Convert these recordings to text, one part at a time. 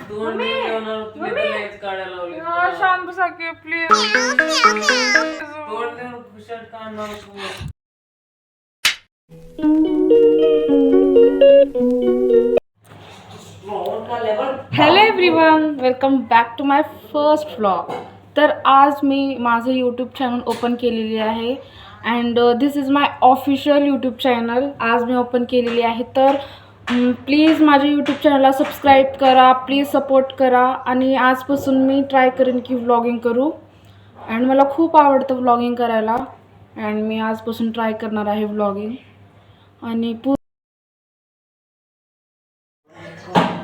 शांत बसा की please. Hello everyone, welcome back to my first vlog. तर आज मी माझं यूट्यूब चॅनल ओपन केलेली आहे and this is my official YouTube channel. आज मी ओपन केलेली आहे. तर प्लीज माझ्या यूट्यूब चॅनलला सबस्क्राईब करा, प्लीज सपोर्ट करा. आणि आजपासून मी ट्राय करेन की व्लॉगिंग करू अँड मला खूप आवडतं व्लॉगिंग करायला अँड मी आजपासून ट्राय करणार आहे व्लॉगिंग. आणि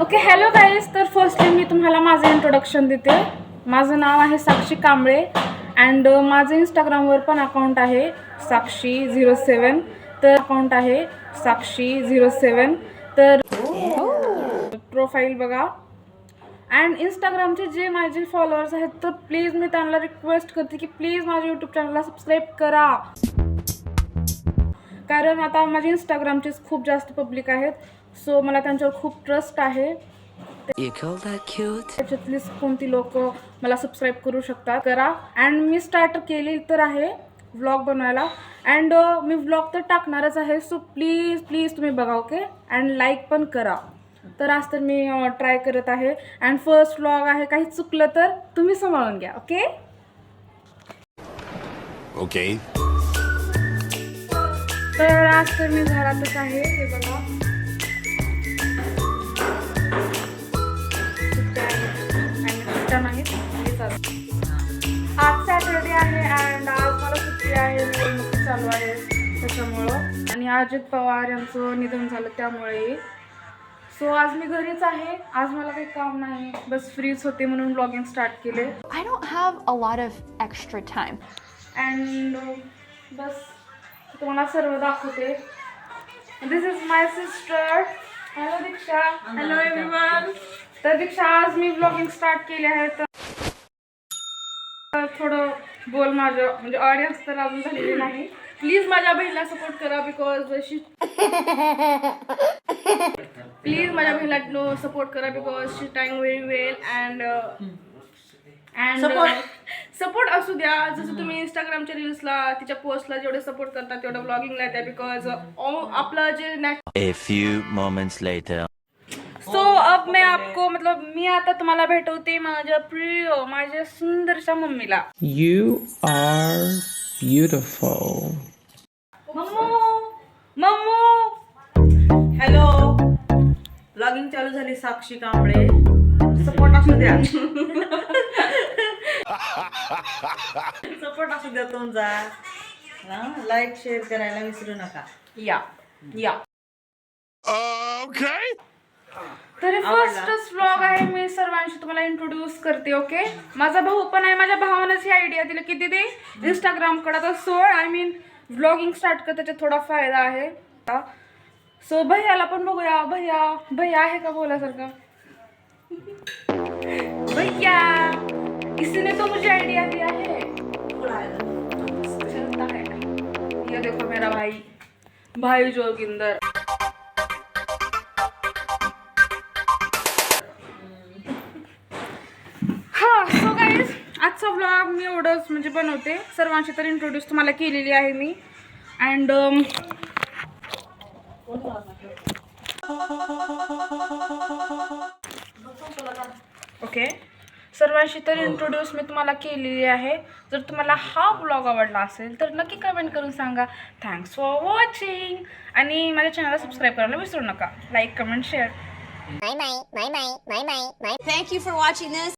ओके, हॅलो गाईज. तर फर्स्टली मी तुम्हाला माझं इंट्रोडक्शन देते. माझं नाव आहे साक्षी कांबळे अँड माझं इंस्टाग्रामवर पण अकाउंट आहे साक्षी07. तर अकाउंट आहे साक्षी07. तर प्रोफाईल बघा. अँड इंस्टाग्रामचे जे माझे फॉलोअर्स आहेत तर प्लीज मी त्यांना रिक्वेस्ट करते की प्लीज माझ्या यूट्यूब चॅनलला सबस्क्राईब करा. कारण आता माझे इंस्टाग्रामचेच खूप जास्त पब्लिक आहेत, सो मला त्यांच्यावर खूप ट्रस्ट आहे. त्याच्यातलीच कोणती लोक मला सबस्क्राईब करू शकतात करा. अँड मी स्टार्ट केली तर आहे व्लॉग बनवायला अँड मी व्लॉग तर टाकणारच आहे. सो प्लीज प्लीज तुम्ही बघा, ओके. अँड लाईक पण करा. तर आज तर मी ट्राय करत आहे अँड फर्स्ट व्लॉग आहे. काही चुकलं तर तुम्ही सांभाळून घ्या, ओके. ओके. तर आज तर मी घरातच आहे. हे बघा, आज सॅटर्डे आहे अँड आज मला सुट्टी आहे. निवडणूक चालू आहे त्याच्यामुळं आणि अजित पवार यांचं निधन झालं त्यामुळे. सो आज मी घरीच आहे. आज मला काही काम नाही, बस फ्रीच होते म्हणून व्लॉगिंग स्टार्ट केले. I don't have a lot of extra time. And बस तुम्हाला सर्व दाखवते. This is my sister. Hello Diksha. Hello everyone. तर दीक्षा, आज मी व्लॉगिंग स्टार्ट केले आहे. तर थोडं बोल. माझं म्हणजे ऑडियन्स तर अजून झालेली नाही. प्लीज माझ्या बहिणीला सपोर्ट करा बिकॉज प्लीज माझ्या बहिणीला सपोर्ट करा because she time very well and support असू द्या. जसं तुम्ही इंस्टाग्रामच्या रील्सला तिच्या पोस्टला जेवढे सपोर्ट करता तेवढं व्लॉगिंगला द्या बिकॉज आपलं जे A few moments later. So अब मैं आपको मतलब मी आता तुम्हाला भेटवते माझ्या प्रिय माझ्या सुंदरशा मम्मीला. You are beautiful. मम्मू मम्मू. हॅलो, ब्लॉगिंग चालू झाली. साक्षी कांबळे सपोर्ट असू द्या. सपोर्ट असू द्या तुमचा. लाईक शेअर करायला विसरू नका. या या. Okay. तर फर्स्टच व्लॉग आहे. मी सर्वांशी तुम्हाला इंट्रोड्यूस करते, ओके. माझा भाऊ पण आहे. माझ्या भावानेच ही आयडिया दिली की दीदी इंस्टाग्रामकडे आता सोड, आय मीन व्लॉगिंग स्टार्ट कर, त्याच्यात थोडा फायदा आहे. सो भैयाला पण बघूया. भैया आहे का बोलासारखा? भैया, इसने तो मुझे आइडिया दिया है. चलता है. ये देखो मेरा भाई जोगिंदर. सो गाईज, आजचा व्लॉग मी एवढंच म्हणजे बनवते. सर्वांची तर इंट्रोड्यूस तुम्हाला केलेली आहे मी अँड ओके. सर्वांशी तर इंट्रोड्यूस मी तुम्हाला केलेली आहे. जर तुम्हाला हा व्लॉग आवडला असेल तर नक्की कमेंट करून सांगा. Thanks for watching. आणि माझ्या चॅनलला सबस्क्राईब करायला विसरू नका. Like, comment, share. Thank you for watching this.